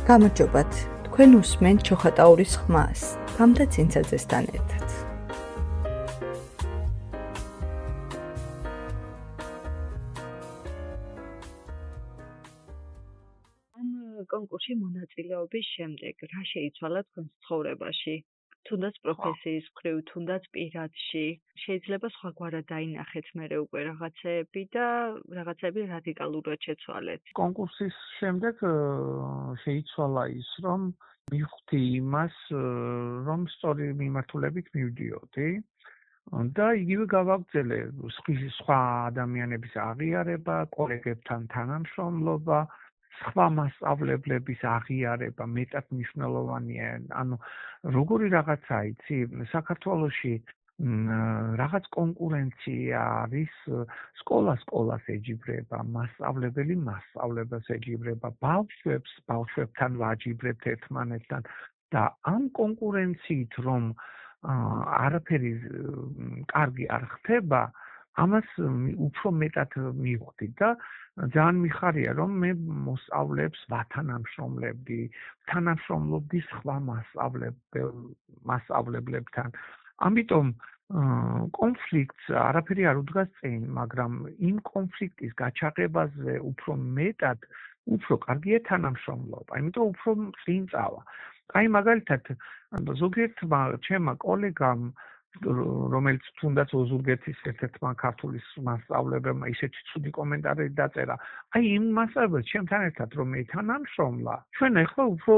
გამარჯობათ, თქვენ უსმენთ ჩოხატაურის ხმას, გამდა ცინცაძესთან ერთად. ამ კონკურსში მონაწილეობის შემდეგ რა შეიცვალა თქვენს ცხოვრებაში? თუნდაც პროფესიის მხრივ, თუნდაც პირადში, შეიძლება სხვაგვარად დაინახეთ მერე უკვე რაღაცეები და რაღაცეები რადიკალურად შეცვალეთ. კონკურსის შემდეგ შეიცვალა ის, რომ მივხვდი იმას, რომ სწორი მიმართულებით მივდიოდი და იგივე გავაგრძელე სხვა ადამიანების აღიარება, კოლეგებთან თანამშრომლობა, სხვა მასწავლებლების აღიარება მეტად მნიშვნელოვანია. ანუ როგორი რაღაცა იცი, საქართველოში რაღაც კონკურენცია არის, სკოლას ეჯიბრება, მასწავლებელს ეჯიბრება, ბავშვებთან ვაჯიბრებთ ერთმანეთთან და ამ კონკურენციით რომ არაფერი კარგი არ ხდება, ამას უფრო მეტად მივხვდი და ძალიან მიხარია, რომ მე მოსწავლეებს ვათანამშრომლებდი, თანამშრომლობდი სხვა მასწავლებლებთან. ამიტომ კონფლიქტს არაფერი არ უდგას წინ, მაგრამ იმ კონფლიქტის გაჩაღებაზე უფრო მეტად, უფრო კარგია თანამშრომლობა, იმიტომ უფრო წინ წავა. აი მაგალითად, ზოგიერთმა ჩემმა კოლეგამ, რომელიც თუნდაც ოზურგეთის ერთ-ერთმა ქართულის მასწავლებელმა ისეთი ცუდი კომენტარი დაწერა. აი იმ მასწავლებელს ჩემთან ერთად რომ ეთანამშრომლა, ჩვენ ახლა უფრო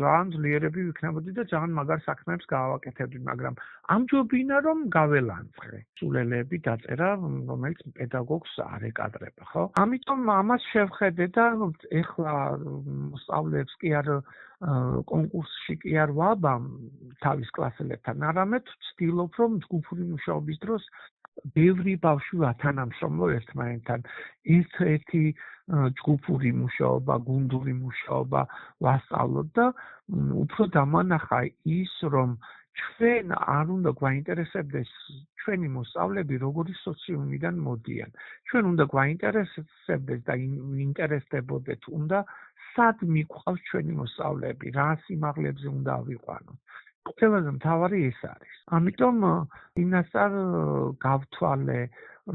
ძალიან ძლიერები ვიქნებოდი და ძალიან მაგარ საქმეებს გავაკეთებდით, მაგრამ ამჯობინა რომ გაველანძღე. სულელეები დაწერა, რომელიც პედაგოგს არ ეკადრება, ხო? ამიტომ ამას შევხედე და ახლა მოსწავლეებს კი არ კონკურსში კი არ ვაბამ თავის კლასელებთან, არამედ ვცდილობ რომ ჯგუფური მუშაობის დროს ბევრი ბავშვი ვათანამშრომლო ერთმანეთთან. ერთ-ერთი ჯგუფური მუშაობა, გუნდური მუშაობა ვასწავლოთ და უფრო დამანახა ის, რომ ჩვენ არ უნდა გვაინტერესებდეს ჩვენი მოსწავლეები როგორი სოციუმიდან მოდიან. ჩვენ უნდა გვაინტერესებდეს და ინტერესდებოდეთ უნდა სად მიყვავს ჩვენი მოსწავლეები, რა სიმაღლეებზე უნდა ავიყვანოთ. ყველაზე მთავარი ეს არის. ამიტომ იმასარ გავთვალე,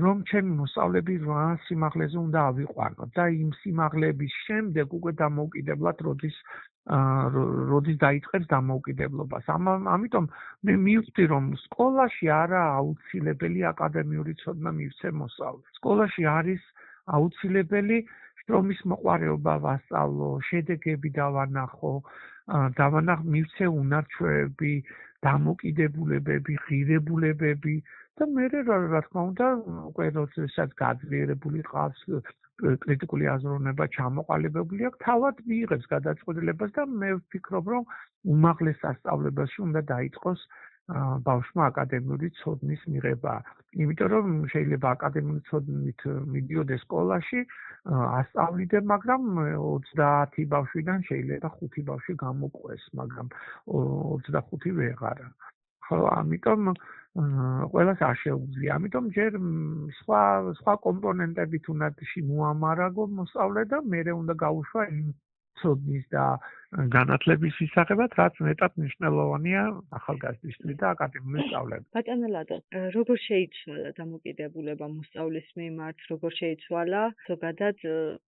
რომ ჩემი მოსწავლეები რა სიმაღლეზე უნდა ავიყვანოთ და იმ სიმაღლეების შემდეგ უკვე დამოუკიდებლად როდის დაიწყებს დამოუკიდებლობას. ამიტომ მე მივხვდი, რომ სკოლაში არაა აუცილებელი აკადემიური ცოდნა მივცე მოსწავლეს. სკოლაში არის აუცილებელი შრომის მოყვარეობა ვასწავლო, შედეგები მივცე უნარჩვევები, დამოკიდებულებები, ღირებულებები და მე რა თქმა უნდა, უკვე როდესაც გაძლიერებული ყავს, კრიტიკული აზროვნება ჩამოყალიბებული აქვს, თავად მიიღებს გადაწყვეტილებას და მე ვფიქრობ, რომ უმაღლეს სასწავლებელში უნდა დაიწყოს ბავშვმა აკადემიური ცოდნის მიღება. იმიტომ რომ შეიძლება აკადემიური ცოდნით მიდიოდეს სკოლაში, ასწავლიდე, მაგრამ 30 ბავშვიდან შეიძლება 5 ბავშვი გამოყვეს, მაგრამ 25 ვეღარა. ხო, ამიტომ ყველას არ შეუძლია. ამიტომ ჯერ სხვა კომპონენტებით უნდა მოამარაგო მოსწავლე და მერე უნდა გაუშვა იმ ცოდნის და განათლების შესახებად, რაც მეტად მნიშვნელოვანია ახალგაზრდისთვის და აკადემიურ სწავლებში. ბატონო ლადო, როგორ შეიცვალა დამოკიდებულება მოსწავლის მიმართ, როგორ შეიცვალა ზოგადად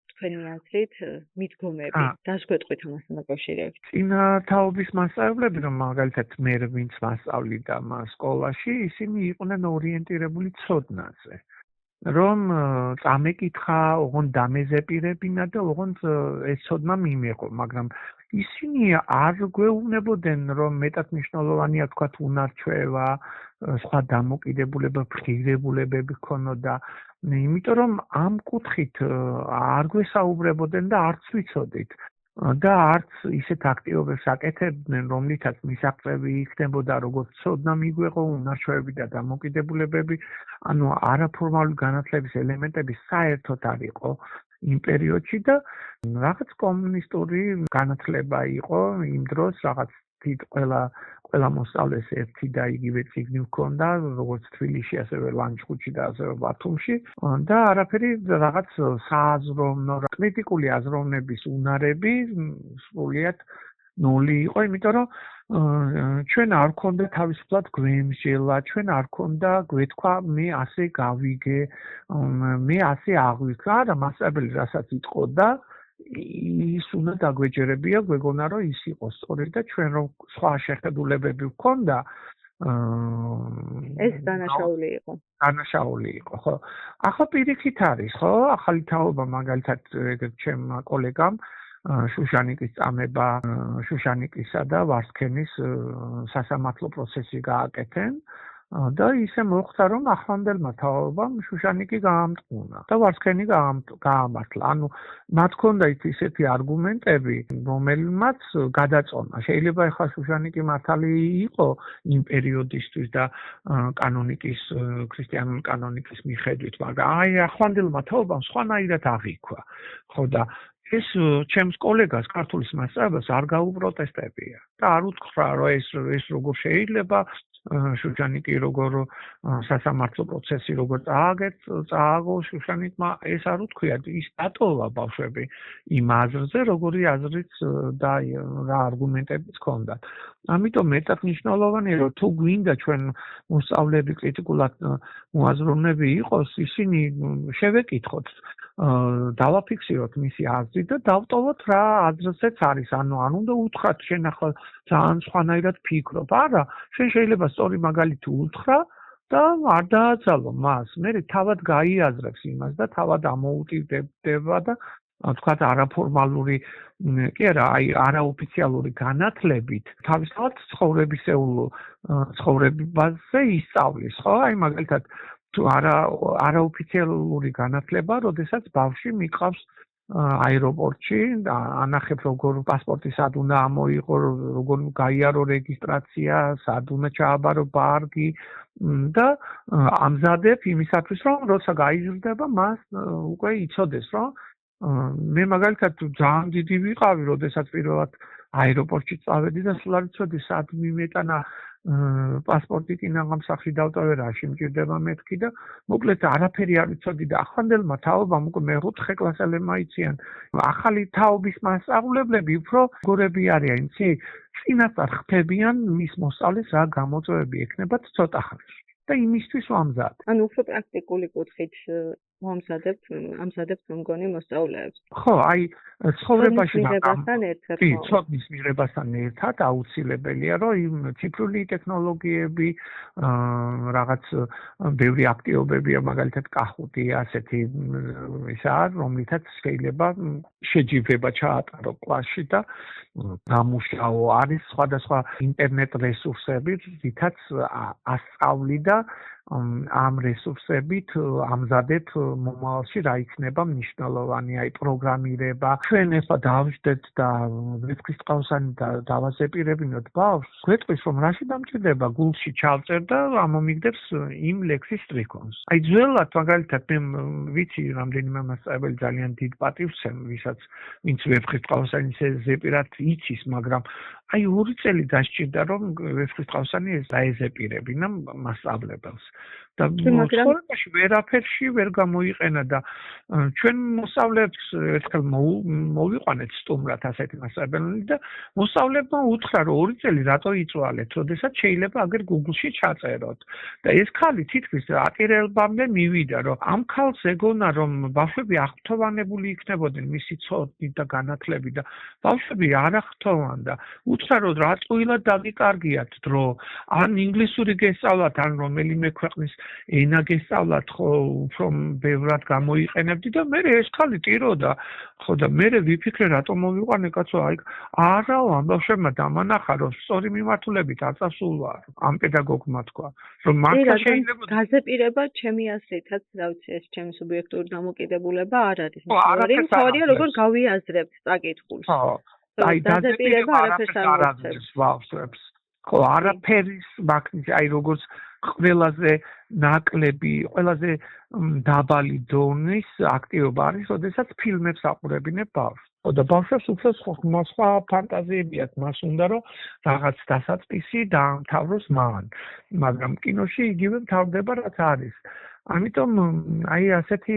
თქვენი აზრით მიდგომები? დასგვეტყვით ამასთან დაკავშირებით. წინა თაობის მასწავლებლები, რომ მაგალითად მე ვინც მასწავლიდა სკოლაში, ისინი იყვნენ ორიენტირებული ცოდნაზე. რომ წამეკითხა, ოღონდ დამეზეპირებინა და ოღონდ ეს ცოდნა მიიღო, მაგრამ ისინი არ გვეუბნებოდნენ, რომ მეტად მნიშვნელოვანია თქვათ უნარჩვევა, სხვა დამოკიდებულება, ღირებულებები ქონოდა, იმიტომ რომ ამ კუთხით არ გვესაუბრებოდნენ და არც ვიცოდით. და არც ისეთ აქტივობებს აკეთებდნენ, რომლითაც მისაღწევი იქნებოდა როგორც ცოდნა მიგვეღო, უნარჩვევები და დამოკიდებულებები, ანუ არაფორმალური განათლების ელემენტები საერთოდ არ იყო იმ პერიოდში და რაღაც კომუნისტური განათლება იყო იმ დროს, რაღაც ყველა მოსწავლეს ერთი და იგივე წიგნი ჰქონდა, როგორც თბილისში, ასევე ლანჩხუთში და ასევე ბათუმში და არაფერი რაღაც სააზროვნო, კრიტიკული აზროვნების უნარები სრულიად ნული იყო, იმიტომ რომ ჩვენ არ ქონდა თავისუფლად გვემსჯელა, ჩვენ არ ქონდა გვეთქვა მე ასე გავიგე, მე ასე აღვიქვა, არა მასწავლებელი რასაც იტყოდა ის უნდა დაგვეჯერებია, გვეგონა რომ ის იყო სწორი და ჩვენ რომ სხვა შეხედულებები ვქონდა ეს დანაშაული იყო. დანაშაული იყო, ხო. ახლა პირიქით არის, ხო? ახალი თაობა მაგალითად ჩემმა კოლეგამ შუშანიკის წამება, შუშანიკისა და ვარსქენის სასამართლო პროცესი გააკეთენ და ისე მოხდა, რომ ახლანდელმა თაობამ შუშანიკი გაამტყუნა და ვარსქენი გაამართლა. ანუ მათ ჰქონდა ისეთი არგუმენტები, რომელმაც გადაწონა. შეიძლება ახლა შუშანიკი მართალი იყო იმ პერიოდისთვის და კანონიკის, ქრისტიანული კანონიკის მიხედვით, მაგრამ აი ახლანდელმა თაობამ სხვანაირად აღიქვა. ხო და ეს ჩემს კოლეგას ქართულის მასწავლებელს არ გაუპროტესტებია და არ უთხრა რომ ეს როგორ შეიძლება შუშანიკი როგორ სასამართლო პროცესი როგორ წააგო შუშანიკმა ეს არ უთქვია ის დატოვა ბავშვები იმ აზრზე როგორი აზრიც და რა არგუმენტებიც ჰქონდათ ამიტომ მეტად მნიშვნელოვანია რომ თუ გვინდა ჩვენ მოსწავლეები კრიტიკულად მოაზროვნეები იყოს ისინი შევეკითხოთ დავაფიქსიროთ მისი აზრი და დავტოვოთ რა აზრზეც არის ანუ არ უნდა უთხრათ შენ ახლა ძალიან სხვანაირად ფიქრობ არა შენ შეიძლება სწორი მაგალითი უთხრა და არ დააძალო მას მე თავად გაიაზრებს იმას და თავად ამოუტივდება და თქვათ არაფორმალური კი არა აი არაოფიციალური განათლებით თავისთავად ცხოვრებაზე ისწავლის ხო აი მაგალითად თუ არაოფიციალური განათლება, როდესაც ბავშვი მიყავს აეროპორტში, ანახებს როგორ პასპორტი სად უნდა ამოიღო, როგორ გაიარო რეგისტრაცია, სად უნდა ჩააბარო ბარგი და ამზადებ იმისათვის, რომ როცა გაიზრდება, მას უკვე იცოდეს, რომ მე მაგალითად ძალიან დიდი ვიყავი, როდესაც პირველად აეროპორტში წავედი და სულ არ იცოდი, სად მიმეტანა პასპორტი კი ნაღამ სახში დავტოვე რაში მჭირდება მეთქი და მოკლედ არაფერი არ ვიცოდი და ახლანდელმა თაობამ უკვე მე-4 კლასელებმა იციან ახალი თაობის მასწავლებლები უფრო გორები არიან იცი წინასწარ ხდებიან მის მოსწავლეს რა გამოწვევები ექნებათ ცოტა ხანში და იმისთვის ვამზად ანუ უფრო პრაქტიკული კუთხით ამზადებთ მგონი მოსწავლეებს ხო აი ცხოვრებაში ცოდნის მიღებასთან ერთად აუცილებელია რომ იმ ციფრული ტექნოლოგიები რაღაც ბევრი აქტივობებია მაგალითად კახუტი ასეთი ისაა რომლითაც შეიძლება შეჯიბრება ჩაატარო კლასში და გამუშაო არის სხვადასხვა ინტერნეტ რესურსები რითაც ასწავლი და ამ რესურსებით ამზადებ მომავალში რა იქნება მნიშვნელოვანი აი პროგრამირება ჩვენ ახლა დავждეთ და ვეფხისტყაოსანი და დავაზეპირებინოთ ბავშვს გვეტყვის რომ რაში დამჭირდება გულში ჩავწერ და ამომიგდებს იმ ლექსის სტრიქონს აი ძველად მაგალითად მე ვიცი რამდენიმე მასწავლებელი ძალიან დიდ პატივს ვისაც ვინც ვეფხისტყაოსანის ზეპირად იცის მაგრამ აი 2 წელი დასჭირდა რომ ვეფხისტყაოსანი ეს დაეზეპირებინა მასწავლებელს და ცხოვრებაში ვერაფერში ვერ გამოიყენა და ჩვენ მოსწავლეებს ერთხელ მოვიყვანეთ სტუმრად ასეთი მასწავლებელი და მოსწავლებმა უთხრა რომ 2 წელი რატო იწვალეთ, როდესაც შეიძლება აგერ Google-ში ჩაწეროთ და ეს ქალი თითქმის აკირებამდე მივიდა რომ ამ ქალს ეგონა რომ ბავშვები აღფრთოვანებული იქნებოდნენ მისი ცოდნით და განათლებით და ბავშვები არ აღფრთოვან და უთხრა რომ რატოილად დავიკარგიათ დრო ან ინგლისური გესწავლათ ან რომელიმე ქვეყნის ენა გესწავლათ ხო უფრო ბევრად გამოიყენებდი და მე ეს ქალი ტიროდა ხო და მე ვიფიქრე რატომ მოვიყვანე კაცო აი არაო ამ ბავშვებმა დამანახა რომ სწორი მიმართულებით არ წასულვარ ამ პედაგოგმა თქვა რომ მართლა შეიძლება გაზეპირება ჩემი აზრითაც რა ვიცი ეს ჩემი სუბიექტური დამოკიდებულება არ არის სწორია როგორ გავიაზრებთ წაკითხულს ხო აი გაზეპირება არაფერს არ აზრებს ბავშვებს ხო არაფერის მაგნიტი აი როგორც ყველაზე ნაკლები, ყველაზე დაბალი დონის აქტივობა არის, როდესაც ფილმებს აყურებინებ ბავშვს. და ბავშვებს უფრო სხვა ფანტაზიები აქვს, მას უნდა რომ რაღაც დასაწყისი დაამთავროს მან, მაგრამ კინოში იგივე მთავრდება რაც არის. ამიტომ აი ასეთი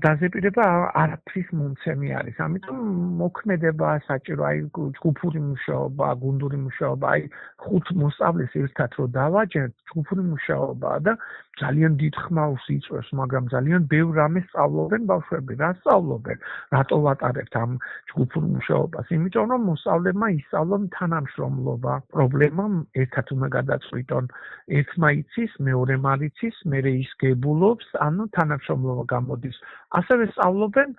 დაზეპირება არაფრის მომცემი არის. ამიტომ მოქმედება საჭირო, აი ჯგუფური მუშაობა, გუნდური მუშაობა, აი 5 მოსწავლის ერთად რო დავაჯერთ, ჯგუფური მუშაობაა და ძალიან დიდ ხმაურს იწვევს, მაგრამ ძალიან ბევრ რამეს სწავლობენ ბავშვები. რა სწავლობენ? რატო ვატარებთ ამ ჯგუფურ მუშაობას? იმიტომ რომ მოსწავლებმა ისწავლონ თანამშრომლობა. პრობლემა ერთად უნდა გადაწყვიტონ. ერთმა იცის, მეორემ არ იცის, მერე ის გებულობს, ანუ თანამშრომლობა გამოდის. ასევე სწავლობენ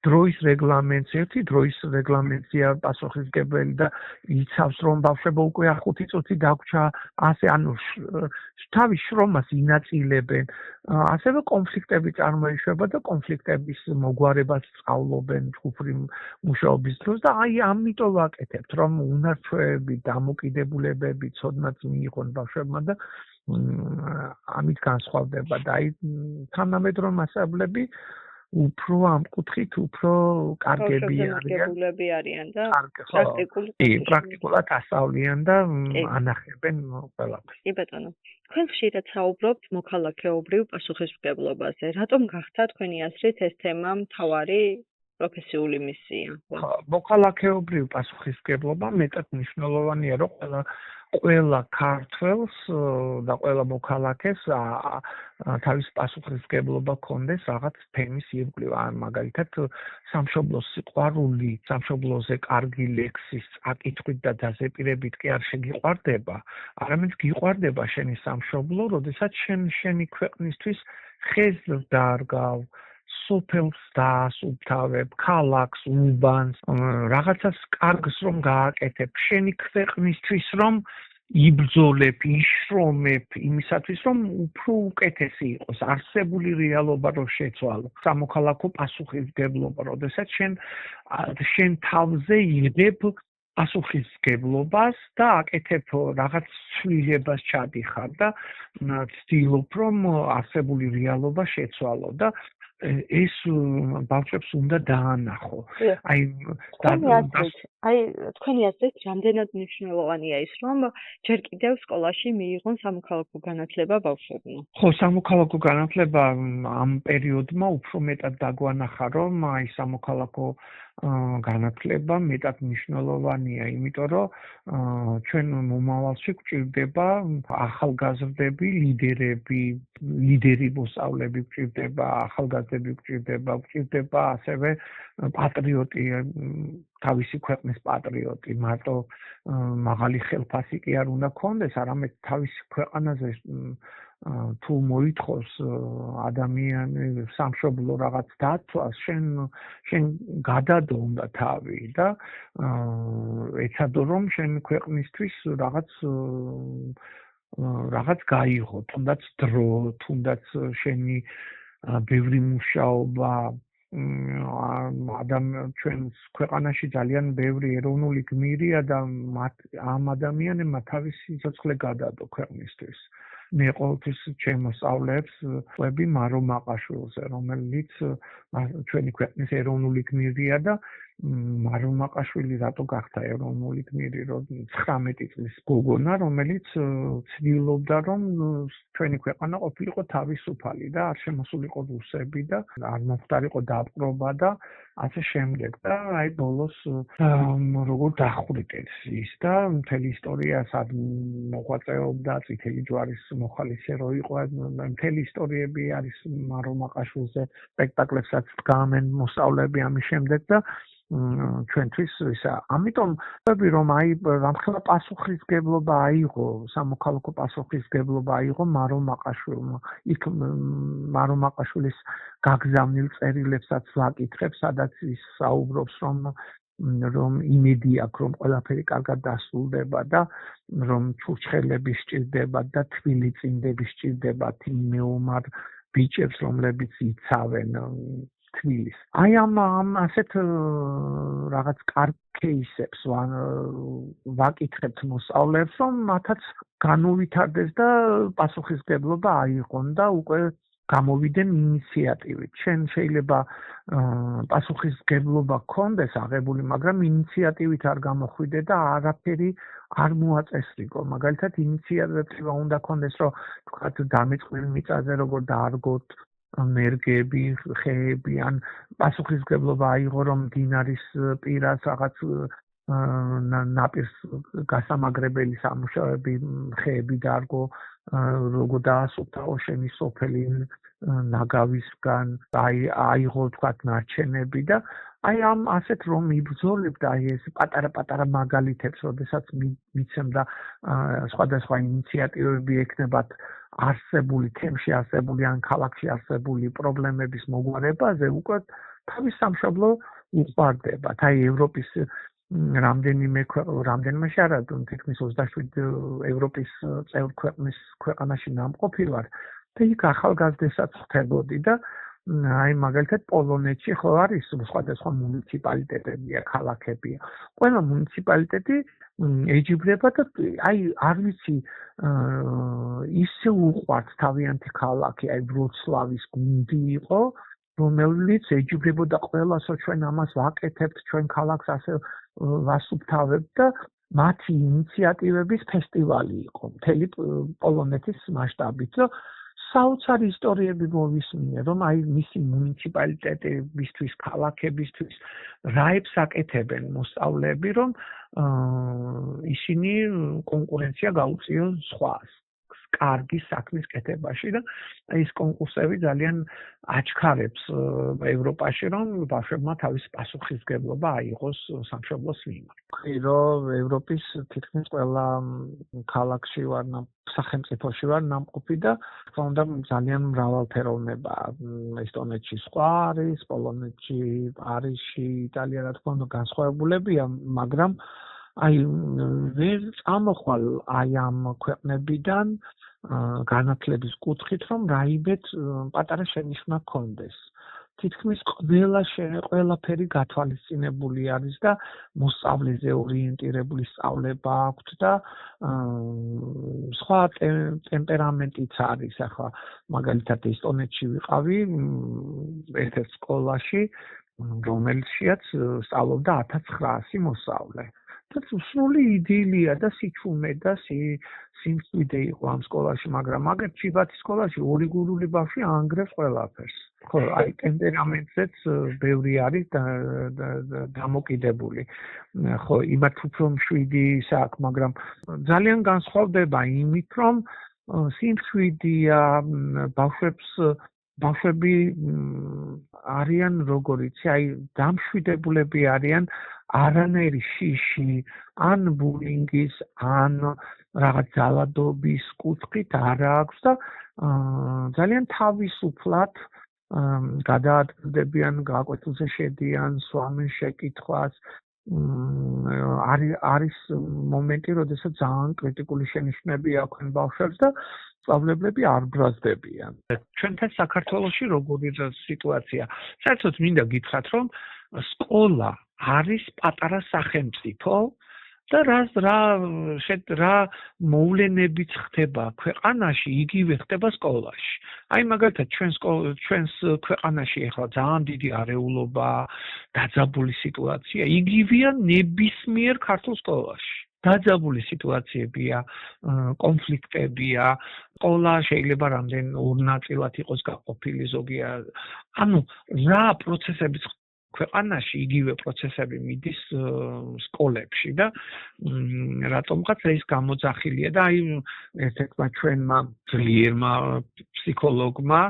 დროის რეგლამენტს, ერთი დროის რეგლამენტია პასუხისმგებელი და იცავს რომ ბავშვებო უკვე 5 წუთი დაგვრჩა, ასე ანუ თავის შრომას ინაწილებენ. ასევე კონფლიქტები წარმოიშვება და კონფლიქტების მოგვარებას სწავლობენ ჯგუფური მუშაობის დროს და აი ამიტომ ვაკეთებთ რომ უნარჩვევები, დამოკიდებულებები ცოდნაც მიიღონ ბავშვებმა და ამით განსხვავდება და აი თანამედროვე მასწავლებლები უფრო ამ კუთხით უფრო კარგები არიან და პრაქტიკულად ასწავლიან და ანახებენ ყველაფერს. კი ბატონო. თქვენ ხშირად საუბრობთ მოქალაქეობრივ პასუხისმგებლობაზე. რატომ გახდა თქვენი აზრით ეს თემა მთავარი პროფესიული მისია? მოქალაქეობრივ პასუხისმგებლობა მეტად მნიშვნელოვანია, რომ ყველა ქართველს და ყველა მოქალაქეს თავის პასუხისმგებლობა ჰქონდეს რაღაც თემის ირგვლივ. მაგალითად, სამშობლოს სიყვარული, სამშობლოზე კარგი ლექსის წაკითხვით და დაზეპირებით კი არ შეგიყვარდება, არამედ გიყვარდება შენი სამშობლო, როდესაც შენი ქვეყნისთვის ხეზს დაარგავ, სოფელს დაასუფთავებ, ქალაქს, უბანს, რაღაცას კარგს რომ გააკეთებ, შენი ქვეყნისთვის რომ იბრძოლებ, იშრომებ იმისათვის, რომ უფრო უკეთესი იყოს, არსებული რეალობა რომ შეცვალო. სამოქალაქო პასუხისმგებლობა, როდესაც შენ თავზე იღებ პასუხისმგებლობას და აკეთებ რაღაც ცვლილებას ჩადიხარ და ცდილობ რომ არსებული რეალობა შეცვალო და ეს ბავშვებს უნდა დაანახო. თქვენი აზრით, რამდენად მნიშვნელოვანია ის, რომ ჯერ კიდევ სკოლაში მიიღონ სამოქალაქო განათლება ბავშვებმა? ხო, სამოქალაქო განათლება ამ პერიოდმა უფრო მეტად დაგვანახა, რომ აი სამოქალაქო განათლება მეტად მნიშვნელოვანია, იმიტომ რომ ჩვენ მომავალში გვჭირდება ახალგაზრდები, ლიდერი მოსწავლეები გვჭირდება, ახალგაზრდები გვჭირდება ასევე პატრიოტი, თავისი ქვეყნის პატრიოტი, მარტო მაღალი ხელფასი კი არ უნდა გქონდეს, არამედ თავისი ქვეყანაზე თუ მოითხოვს ადამიანი სამშობლო რაღაც დაცვას, შენ გადადო უნდა თავი და ეცადო რომ შენი ქვეყნისთვის რაღაც გაიღო, თუნდაც დრო, თუნდაც შენი ბევრი მუშაობა. ჩვენს ქვეყანაში ძალიან ბევრი ეროვნული გმირია და ამ ადამიანებმა თავისი სიცოცხლე გადადო ქვეყნისთვის. მე ყოველთვის შემოსწავლებს ყვები მარო მაყაშვილზე, რომელიც ჩვენი ქვეყნის ეროვნული გმირია და მარო მაყაშვილი რატო გახდა ეროვნული გმირი, რომ 19 წლის გოგონა, რომელიც ცდილობდა რომ ჩვენი ქვეყანა ყოფილიყო თავისუფალი და არ შემოსულიყო რუსები და არ მოხდარიყო დაპყრობა და ასე შემდეგ და აი ბოლოს როგორ დახვრიტეს ის და მთელი ისტორია სად მოღვაწეობდა, წითელი ჯვარის მოხალისე რო იყო, მთელი ისტორიები არის მარო მაყაშვილზე, სპექტაკლებსაც დგამენ მოსწავლეები ამის შემდეგ და ჩვენთვის ისა, ამიტომ ვები რომ აი რამხელა პასუხისმგებლობა აიღო, სამოქალაქო პასუხისმგებლობა აიღო მარო მაყაშვილმა. იქ მარო მაყაშვილის გაგზავნილ წერილებსაც ვაკითხებ, სადაც ის საუბრობს რომ იმედი აქვს რომ ყველაფერი კარგად დასრულდება და რომ ჩურჩხელები სჭირდება და თბილი წინდები სჭირდებათ იმ მეომარ ბიჭებს, რომლებიც იცავენ თბილის. აი ამ ასეთ რაღაც კარგ кейსებს ვაკითხებთ მოსწავლეებს, რომ მათაც განუვითარდეს და პასუხისმგებლობა აიღონ და უკვე გამოვიდნენ ინიციატივით. შენ შეიძლება პასუხისმგებლობა გქონდეს აღებული, მაგრამ ინიციატივით არ გამოხვიდე და არაფერი არ მოაწესრიგო. მაგალითად, ინიციატივა უნდა გქონდეს, რომ თქვათ დამეწყვილ მიწაზე როგორ დაარგოთ მერგები, ხეები, ან პასუხისმგებლობა აიღო, რომ მდინარის პირას რაღაც ნაპირს გასამაგრებელი სამუშაოები, ხეები დაარგო, როგორ დაასუფთავო შენი სოფელი ნაგავისგან, აიღო თქვათ ნარჩენები და აი ამ ასეთ რომ იბრძოლებდა აი ეს პატარა მაგალითებს, როდესაც მიცემდა სხვადასხვა ინიციატივები ექნებათ არსებული თემში არსებული ან ქალაქში არსებული პრობლემების მოგვარებაზე, უკვე თავის სამშობლო უყვარდება. აი ევროპის რამდენიმე არა, თითქმის 27 ევროპის წევრ ქვეყანაში ნამყოფი ვარ და იქ ახალგაზრდასაც ხვდებოდი და აი მაგალითად პოლონეთში ხო არის სხვადასხვა მუნიციპალიტეტებია, ქალაქებია. ყველა მუნიციპალიტეტი ეჯიბრება და აი არ ვიცი ისე უყვართ თავიანთი ქალაქი, აი ვროცლავის გუნდი იყო, რომელიც ეჯიბრებოდა ყველას, რომ ჩვენ ამას ვაკეთებთ, ჩვენ ქალაქს ასე ვასუფთავებთ და მათი ინიციატივების ფესტივალი იყო მთელი პოლონეთის მასშტაბით. საოცარი ისტორიები მოვისმინე, რომ აი მისი მუნიციპალიტეტებისთვის, ქალაქებისთვის რაებს აკეთებენ მოსწავლეები, რომ ისინი კონკურენცია გაუწიონ სხვას. კარგი საქმის კეთებაში და ეს კონკურსები ძალიან აჩქარებს ევროპაში, რომ ბავშვებმა თავისი პასუხისმგებლობა აიღოს სამშობლოს მიმართ. რომ ევროპის თითქმის ყველა ქალაქში ვარ, სახელმწიფოში ვარ ნამყოფი და თქმა უნდა ძალიან მრავალფეროვნებაა. ესტონეთში სხვა არის, პოლონეთში, პარიზში, იტალია რა თქმა უნდა განსხვავებულებია, მაგრამ აი ვერ წამოხვალ აი ამ ქვეყნებიდან განათლების კუთხით, რომ რაიმედ პატარა შენიშვნა გქონდეს. თითქმის ყველაფერი გათვალისწინებული არის და მოსწავლეზე ორიენტირებული სწავლება აქვს და სხვა ტემპერამენტიც არის. ახლა მაგალითად ესტონეთში ვიყავი ერთ-ერთ სკოლაში, რომელშიც სწავლობდა 1900 მოსწავლე. და სრული იდილია და სიჩუმე და სიმშვიდე იყო ამ სკოლაში, მაგრამ მაგერ ჩიბათის სკოლაში ორი გურული ბავშვი ანგრევს ყველაფერს. ხო, აი ტემპერამენტზეც ბევრი არის დამოკიდებული. ხო, იმათ უფრო მშვიდი საქმე, მაგრამ ძალიან განსხვავდება იმით, რომ სიმშვიდეა ბავშვები არიან როგორიც, აი დამშვიდებულები არიან არანაირი შიში, ან ბულინგის, ან რაღაც ძალადობის კუთხით არ აქვს და ძალიან თავისუფლად გადაადგილდებიან, გაკვეთილზე შედიან, სვამენ შეკითხვას. არის მომენტი, როდესაც ძალიან კრიტიკული შენიშვნები აქვენ ბავშვებს და სწავლებლები არ ბრაზდებიან. ჩვენთან საქართველოში როგორი სიტუაცია? საერთოდ მინდა გითხრათ, რომ სკოლა არის პატარა სახელმწიფო და რა მოვლენებიც ხდება ქვეყანაში, იგივე ხდება სკოლაში. აი მაგალითად ჩვენს ქვეყანაში ახლა ძალიან დიდი არეულობა, დაძაბული სიტუაცია, იგივეა ნებისმიერ ქართულ სკოლაში. დაძაბული სიტუაციებია, კონფლიქტებია, სკოლა შეიძლება რამდენ ორ ნაწილად იყოს გაყოფილი ზოგია. ანუ რა პროცესებიც ქვეყანაში იგივე პროცესები მიდის სკოლებში და რატომღაც ეს გამოძახილია და აი ერთ-ერთმა ჩვენმა ძლიერმა ფსიქოლოგმა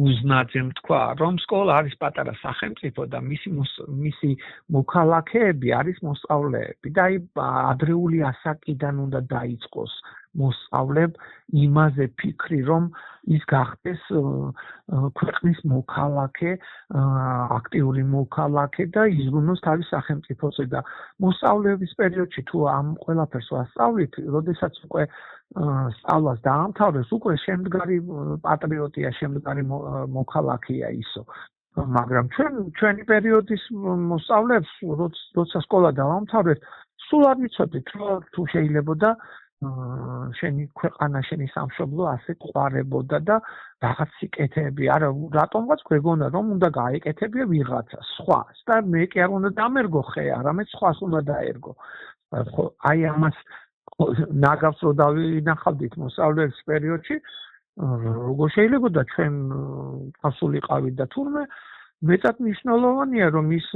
უზნაძემ თქვა, რომ სკოლა არის პატარა სახელმწიფო და მისი მოქალაქეები არის მოსწავლეები და აი ადრეული ასაკიდან უნდა დაიწყოს მოსწავლემ იმაზე ფიქრი, რომ ის გახდეს ქვეყნის მოქალაქე, აქტიური მოქალაქე და იზრუნოს თავის სახელმწიფოზე და მოსწავლეობის პერიოდში თუ ამ ყველაფერს ვასწავლით, როდესაც უკვე სწავლას დაამთავრებს, უკვე შემდგარი პატრიოტია, შემდგარი მოქალაქეა ისო. მაგრამ ჩვენი პერიოდის მოსწავლეებს, როცა სკოლა დავამთავრეთ, სულ არ ვიცოდით, თუ შეიძლებოდა შენი ქვეყანა, შენი სამშობლო ასე ყვარებოდა და რაღაც სიკეთეები, არა, რატომღაც გვეგონა რომ უნდა გაეკეთებია ვიღაცა სხვას და მე კი არ უნდა დამერგო ხე, არამედ სხვას უნდა დაერგო. ხო, აი ამას ნაგავს რო დავინახავდით მოსწავლეების პერიოდში, როგორ შეიძლება და ჩვენ გასულიყავით და თურმე მეტად მნიშვნელოვანია რომ ის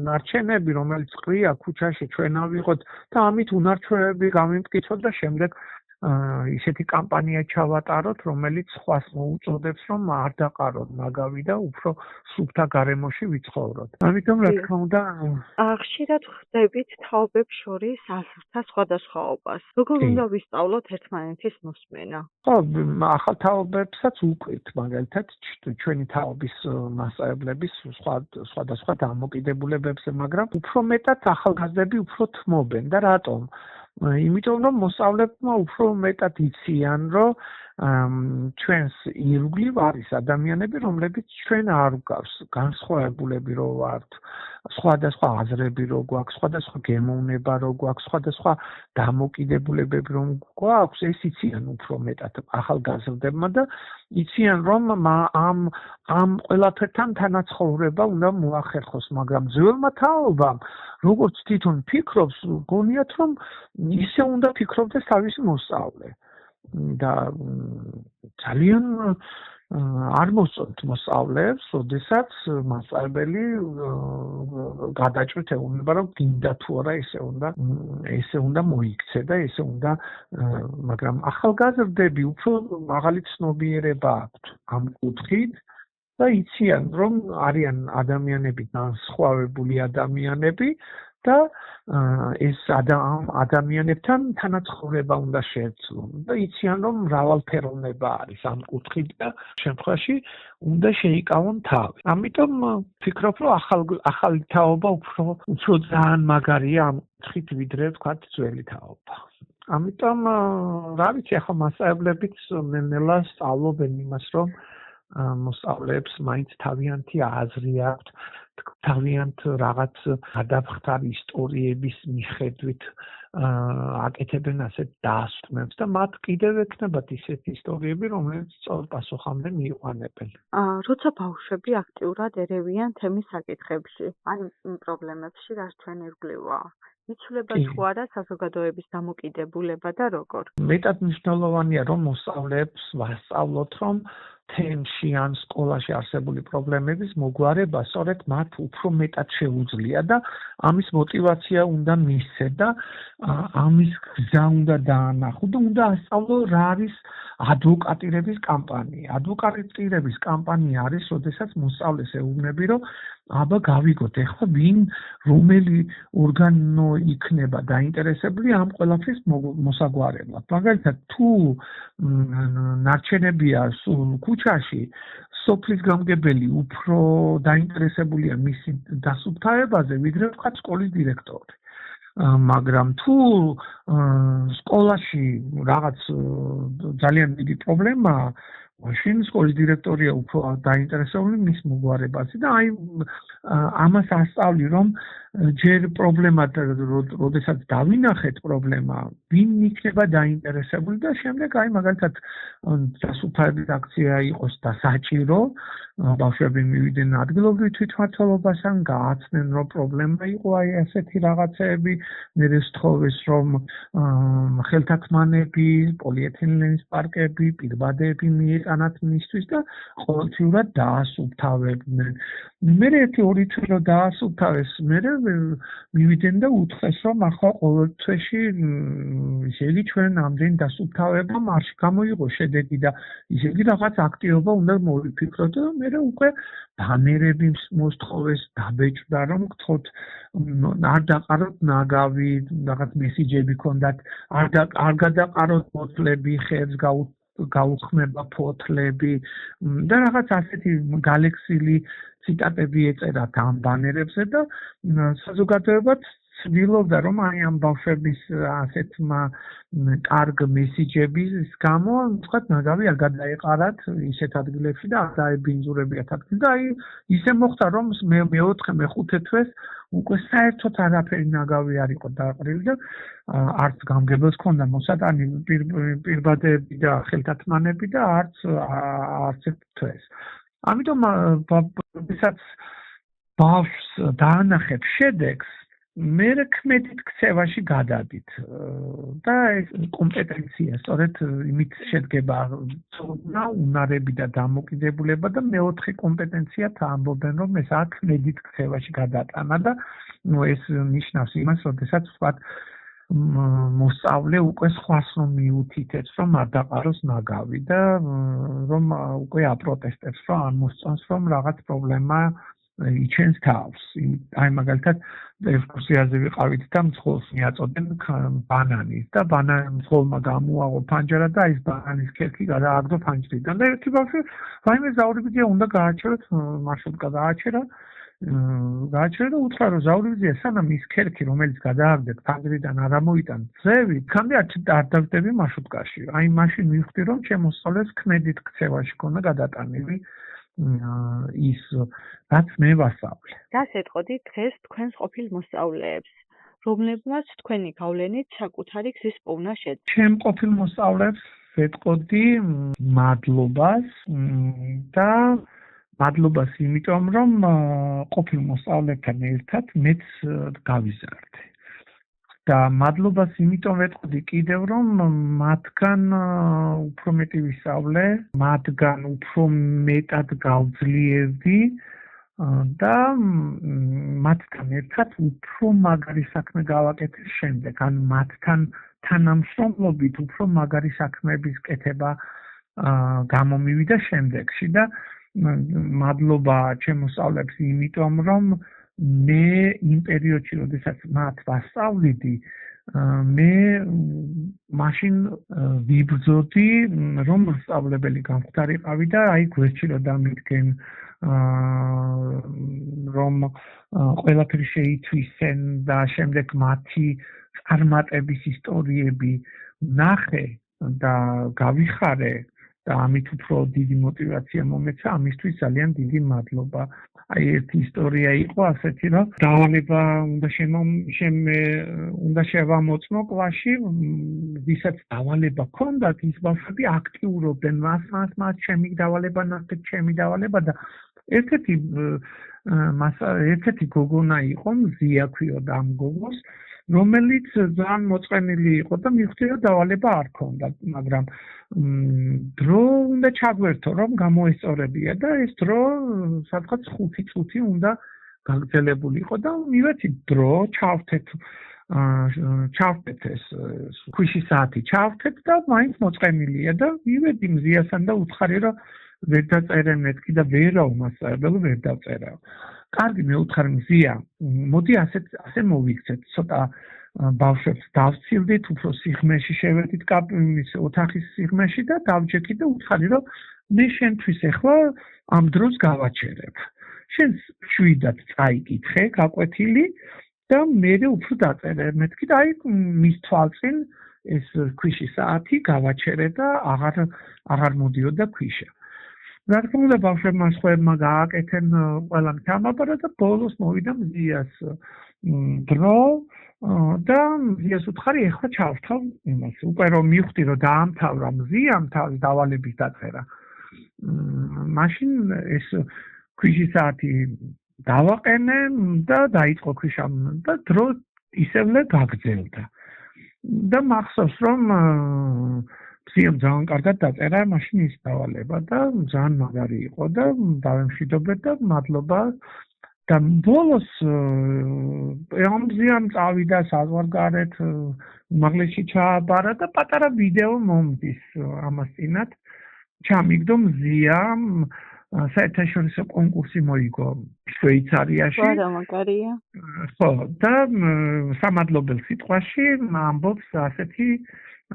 ნარჩენები რომელიც ყრია ქუჩაში ჩვენ ავიღოთ და ამით უნარჩვევები გამიმტკიცოთ და შემდეგ ისეთი კამპანია ჩავატაროთ რომელიც სხვას მოუწოდებს რომ არ დაყაროთ ნაგავი და უფრო სუფთა გარემოში ვიცხოვროთ. ამიტომ რა თქმა უნდა ხშირად ხდებით თაობებს შორის აზრთა სხვადასხვაობას. როგორ უნდა ვისწავლოთ ერთმანეთის მოსმენა? ხო, ახალ თაობებსაც უყვით, მაგალითად ჩვენი თაობის მასწავლებლების სხვადასხვა დამოკიდებულებებზე, მაგრამ უფრო მეტად ახალგაზრდები უფრო თმობენ და რატომ? იმიტომ რომ მოსწავლებმა უფრო მეტად იციან, რომ ჩვენს ირგვლივ არის ადამიანები, რომლებიც ჩვენ არ გვგავს, განსხვავებულები რო ვართ, სხვადასხვა აზრები რო გვაქვს, სხვადასხვა გემოვნება რო გვაქვს, სხვადასხვა დამოკიდებულებები რომ გვაქვს, ეს იციან უფრო მეტად ახალგაზრდებმა და იციან რომ ამ ყველაფერთან თანაცხოვრება უნდა მოახერხოს, მაგრამ ძველმა თაობამ როგორც თვითონ ფიქრობს, გონიათ რომ ისე უნდა ფიქრობდეს თავისი მოსწავლე და ძალიან არ მოსწონთ მოსწავლეებს, როდესაც მასწავლებელი გადაჭრით ეუბნება, რომ გინდა თუ არა ესე უნდა მოიქცე და ესე უნდა, მაგრამ ახალგაზრდები უფრო მაღალი ცნობიერება აქვთ ამ კუთხით და იციან, რომ არიან ადამიანები, განსხვავებული ადამიანები და ეს ადამიანებთან თანაცხოვრება უნდა შეეცვლონ და იციან რომ მრავალფეროვნება არის ამ კუთხით და შემთხვევაში უნდა შეიკავონ თავი. ამიტომ ვფიქრობ რომ ახალი თაობა უფრო ძალიან მაგარია ამ კუთხით ვიდრე ვთქვათ ძველი თაობა. ამიტომ რა ვიცი ახლა მასწავლებლებიც ნელა სწავლობენ იმას რომ მოსწავლეებს მაინც თავიანთი აზრი აქვთ თავიანთ რაღაც გადამხდარ ისტორიების მიხედვით აკეთებენ ასეთ დასტმებს და მათ კიდევ ექნებათ ისეთი ისტორიები, რომლებიც სწორ პასუხამდე მიიყვანებენ. როცა ბავშვები აქტიურად ერევიან თემის საკითხებში, ან პრობლემებში, რაც ჩვენ ირგვლივაა, იცვლება თუ არა საზოგადოების დამოკიდებულება და როგორ? მეტად მნიშვნელოვანია რომ მოსწავლეებს ვასწავლოთ, რომ თემში ან სკოლაში არსებული პრობლემების მოგვარება სწორედ მათ უფრო მეტად შეუძლია და ამის мотиваცია უნდა მისცე და ამის გზა უნდა დაანახო და უნდა ასწავლო რა არის ადვოკატირების კამპანია. ადვოკატირების კამპანია არის, როდესაც მოსწავლეს ეუბნები, რომ აბა გავიგოთ, ეხლა ვინ რომელი ორგანო იქნება დაინტერესებული ამ ყველაფრის მოსაგვარებლად. მაგალითად, თუ ნარჩენებია სულ ქუჩაში, სოფლის გამგებელი უფრო დაინტერესებულია მისი დასუფთავებაზე, ვიდრე ვთქვათ სკოლის დირექტორი. მაგრამ თუ სკოლაში რაღაც ძალიან დიდი პრობლემაა, მაშინ სკოლის დირექტორია უფრო დაინტერესებული მის მოგვარებაზე და აი ამას ასწავლი რომ ჯერ პრობლემა როდესაც დავინახეთ პრობლემა ვინ იქნება დაინტერესებული და შემდეგ აი მაგალითად დასუფთავების აქცია იყოს და საჭირო ბავშვები მივიდნენ ადგილობრივ თვითმმართველობასთან გააცნენ რომ პრობლემა იყო აი ასეთი რაღაცეები მე ვსთხოვეს რომ ხელთათმანები პოლიეთილენის პარკები პირბადები მიეყანათ მისთვის და ყოველთვიურად დაასუფთავებდნენ მე ერთი ორი თვე რომ დაასუფთავეს მე მივიდნენ და უთხრეს რომ ახლა ყოველ თვეში ისე იგი ჩვენ ამდენ დასუფთავება მარში გამოიღო შედეგი და ისე იგი რაღაც აქტივობა უნდა მოვიფიქროთ და მე უკვე ბანერები მოსთხოვეს დაბეჭდა რომ გთხოვთ არ დაყაროთ ნაგავი რაღაც მესიჯები ქონდათ არ გადაყაროთ ფოთლები ხერს გაუხმება ფოთლები და რაღაც ასეთი გალექსილი ციტატები ეწერათ ამ ბანერებზე და საზოგადოებაც ცდილობდა რომ აი ამ ბავშვების ასეთმა კარგ მესიჯების გამო თქვათ ნაგავი არ გადაეყარათ ისეთ ადგილებში და არ დაებინძურებიათ ადგილ და აი ისე მოხდა რომ მეოთხე მეხუთე თვეს უკვე საერთოდ არაფერი ნაგავი არ იყო დაყრილი და არც გამგებელს ჰქონდა მოსატანი პირბადები და ხელთათმანები და არც ერთ თვეს. ამიტომ ვისაც ბავშვს დაანახებ შედეგს მე ქმედით ქცევაში გადადით და ეს კომპეტენცია სწორედ იმით შედგება ცოდნა, უნარები და დამოკიდებულება და მეოთხე კომპეტენციათ ამბობენ რომ ეს ქმედით ქცევაში გადატანა და ეს ნიშნავს იმას, როდესაც ვთქვათ მოსწავლე უკვე სხვას რომ მიუთითებს რომ არ დაყაროს ნაგავი და რომ უკვე აპროტესტებს რომ არ მოსწონს რომ რაღაც პრობლემა იჩენს თავს. აი მაგალითად ექსკურსიაზე ვიყავით და მძღოლს მიაწოდნენ ბანანის და მძღოლმა გამოუაღო ფანჯარა და ის ბანანის ქერქი გადააგდო ფანჯრიდან და ერთი ბავშვი რაიმე ზაურიბიძე უნდა გააჩეროთ მარშრუტკა გააჩერა და უთხრა რომ ზაურიბიძე სანამ ის ქერქი რომელიც გადააგდეთ ფანჯრიდან არ ამოიტან ძევი ხანდი არ დავდები მარშრუტკაში. აი მაშინ მივხვდი რომ ჩემ მოსწავლეს ქმედით ქცევაში ქონა გადატანილი ის რაც მე ვასწავლე. დასეტყოდი დღეს თქვენს ყოფილ მოსწავლეებს, რომლებმაც თქვენი გავლენით საკუთარი გზის პოვნა შეძლო. ჩემ ყოფილ მოსწავლეებს ვეტყოდი მადლობას და მადლობას იმიტომ რომ ყოფილ მოსწავლეებთან ერთად მეც გავიზარდე. და მადლობას იმიტომ ვეტყოდი კიდევ რომ მათგან უფრო მეტი ვისწავლე, მათგან უფრო მეტად გავძლიერდი და მათთან ერთად უფრო მაგარი საქმე გავაკეთე შემდეგ, ან მათთან თანამშრომლობით უფრო მაგარი საქმეების კეთება გამომივიდა შემდეგში და მადლობა ჩემ მოსწავლეებს იმიტომ რომ მე იმ პერიოდში, როდესაც მათ ვასწავლიდი, მე მაშინ ვიბრძოდი, რომ მოსწავლებელი გამხდარიყავი და აი გვერდში რომ დამიდგენ, რომ ყველაფერი შეითვისენ და შემდეგ მათი წარმატების ისტორიები ნახე და გავიხარე და ამით უფრო დიდი мотиваცია მომეცა, ამისთვის ძალიან დიდი მადლობა. აი ერთი ისტორია იყო ასეთი, რომ დავალება უნდა შევამოწმო კლასში, ვისაც დავალება ჰქონდათ, ის ბავშვები აქტიურობდნენ მას ჩემი დავალება, ნახეთ ჩემი დავალება და ერთ-ერთი გოგონა იყო, მზია ქვიოდა ამ გოგოს, რომელიც ძალიან მოწყენილი იყო და მივხვდი რომ დავალება არ ჰქონდა, მაგრამ დრო უნდა ჩაგვერთო რომ გამოესწორებია და ეს დრო სადღაც 5 წუთი უნდა გაგრძელებულიყო და მივეცი დრო ჩავთეთ ეს ქვიშის საათი ჩავთეთ და მაინც მოწყენილია და მივედი მზიასთან და უთხარი რომ ვერ დაწერე მეთქი და ვერა უმასწავლებელო ვერ დავწერა. კარგი მე უთხარ მზია, მოდი ასე მოვიქცეთ, ცოტა ბავშვებს დავცილდით, უფრო სიღრმეში შევედით კაბინის ოთახის სიღრმეში და დავჯექი და უთხარი რომ მე შენთვის ახლა ამ დროს გავაჩერებ. შენ შვიდად წაიკითხე, გაკვეთილი და მე უფრო დაწერე მეთქი და აი მის თვალწინ ეს ქვიშის საათი გავაჩერე და აღარ მოდიოდა ქვიშა. რა თქმა უნდა ბავშვებმა სხვაებმა გააკეთენ ყველამ თამაბარა და ბოლოს მოვიდა მზიას დრო და მზიას უთხარი ეხლა ჩავთავ იმას უკვე რომ მივხვდი რომ დაამთავრა მზიამ თავის დავალების დაწერა მაშინ ეს ქვიშის საათი დავაყენე და დაიწყო ქვიშამ და დრო ისევ გაგრძელდა და მახსოვს რომ მზიამ ძალიან კარგად დაწერა მაშინ ის დავალება და ძალიან მაგარი იყო და დავემშვიდობეთ და მადლობა და ბოლოს მზიამ წავიდა საზღვარგარეთ უმაღლესში ჩააბარა და პატარა ვიდეო მომდის ამას წინათ ჩამიგდო მზიამ საერთაშორისო კონკურსი მოიგო შვეიცარიაში. რა მაგარია. ხო და სამადლობელ სიტყვაში ამბობს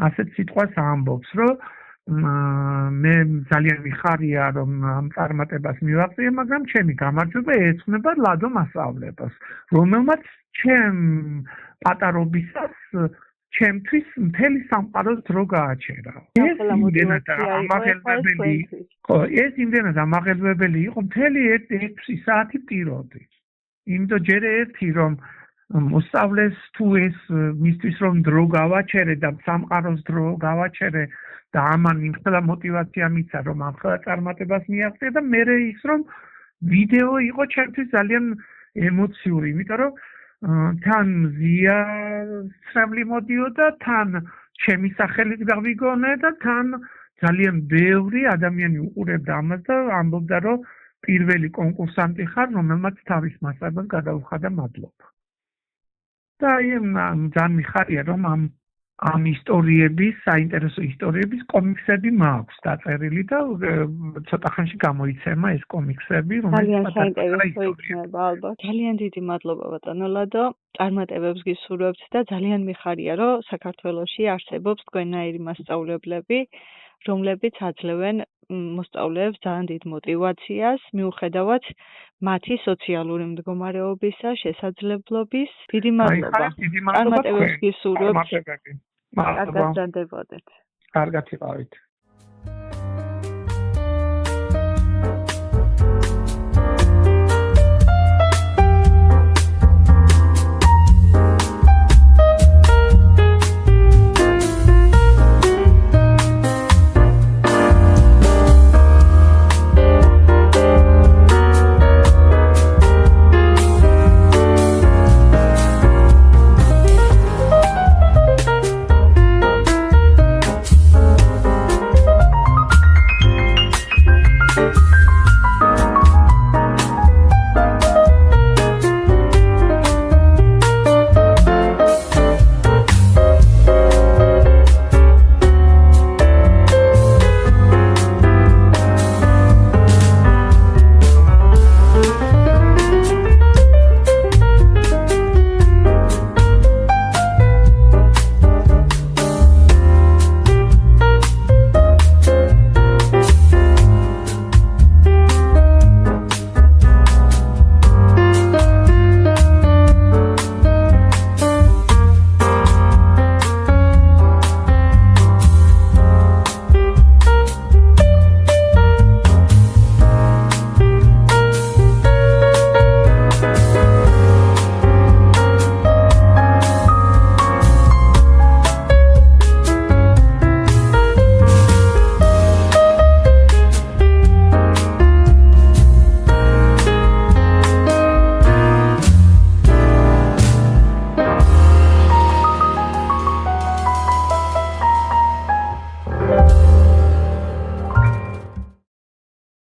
ასეთ სიტყვას ამბობს, რომ მე ძალიან მიხარია, რომ ამ წარმატებას მივაღწია, მაგრამ ჩემი გამარჯვება ეცვნება ლადო მასწავლებას, რომელმაც ჩემ პატარობისას ჩემთვის მთელი სამყაროს დრო გააჩერა. ეს იმდენად ამაღელვებელი იყო, ეს იმდენად ამაღელვებელი იყო, მთელი 1 საათი ვტიროდი. იმიტომ ჯერ ერთი რომ მოსწავლეს თუ ეს მისთვის რომ დრო გავაჩერე და სამყაროს დრო გავაჩერე და ამან იმხელა მოტივაცია მიცა რომ ამხელა წარმატებას მიაღწია და მერე ის რომ ვიდეო იყო ჩემთვის ძალიან ემოციური, იმიტომ რომ თან მზია ცრემლი მოდიოდა, თან ჩემი სახელით გავიგონე და თან ძალიან ბევრი ადამიანი უყურებდა ამას და ამბობდა რომ პირველი კონკურსანტი ხარ, რომელმაც თავის მასწავლებლად გადაუხადა მადლობა. და ძალიან მიხარია რომ ამ ისტორიების, საინტერესო ისტორიების კომიქსები მაქვს დაწერილი და ცოტა ხანში გამოიცემა ეს კომიქსები, ძალიან საინტერესო იქნება ალბათ. ძალიან დიდი მადლობა ბატონო ლადო, წარმატებებს გისურვებთ და ძალიან მიხარია რომ საქართველოში არსებობს თქვენნაირი მასწავლებლები, რომლებიც აძლევენ მოსწავლეებს ძალიან დიდ მოტივაციას, მიუხედავად მათი სოციალური მდგომარეობისა, შესაძლებლობის. დიდი მადლობა. წარმატებებს გისურვებთ. კარგად გრძანდებოდეთ. კარგად იყავით.